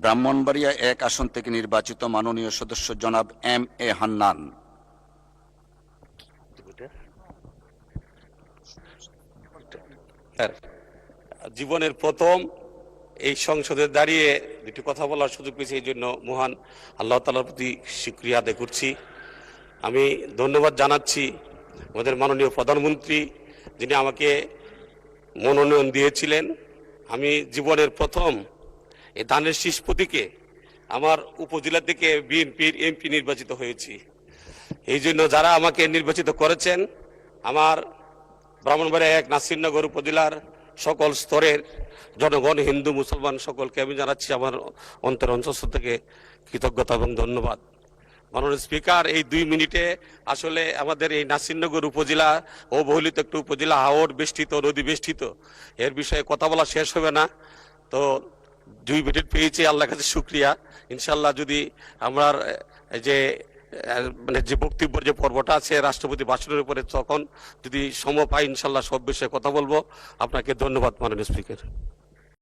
ব্রাহ্মণবাড়িয়া 1 আসন থেকে নির্বাচিত মাননীয় সদস্য জনাব এম এ হান্নান। জীবনের প্রথম এই সংসদে দাঁড়িয়ে দুটি কথা বলার সুযোগ পেয়েছি, এই জন্য মহান আল্লাহ তাআলার প্রতি শুকরিয়া আদায় করছি। আমি ধন্যবাদ জানাচ্ছি আমাদের মাননীয় প্রধানমন্ত্রী, যিনি আমাকে মনোনয়ন দিয়েছিলেন। আমি জীবনের প্রথম এই ধানের শীষ প্রতীকে আমার উপজেলা থেকে বিএনপির এমপি নির্বাচিত হয়েছি। এই জন্য যারা আমাকে নির্বাচিত করেছেন, আমার ব্রাহ্মণবাড়িয়া 1 নাসিরনগর উপজেলার সকল স্তরের জনগণ, হিন্দু মুসলমান সকলকে আমি জানাচ্ছি আমার অন্তঃস্থ থেকে কৃতজ্ঞতা এবং ধন্যবাদ। মাননীয় স্পিকার, এই 2 মিনিটে আসলে আমাদের এই নাসিরনগর উপজেলা অবহেলিত একটি উপজেলা, হাওর বেষ্টিত, নদী বেষ্টিত, এর বিষয়ে কথা বলা শেষ হবে না। তো 2 মিনিট পেয়েছি, আল্লাহর কাছে শুকরিয়া। ইনশাল্লাহ যদি আমরা যে মানে যে বক্তব্যের যে পর্বটা আছে রাষ্ট্রপতি ভাষণের উপরে, তখন যদি সময় পাই ইনশাল্লাহ সব বিষয়ে কথা বলবো। আপনাকে ধন্যবাদ মাননীয় স্পিকার।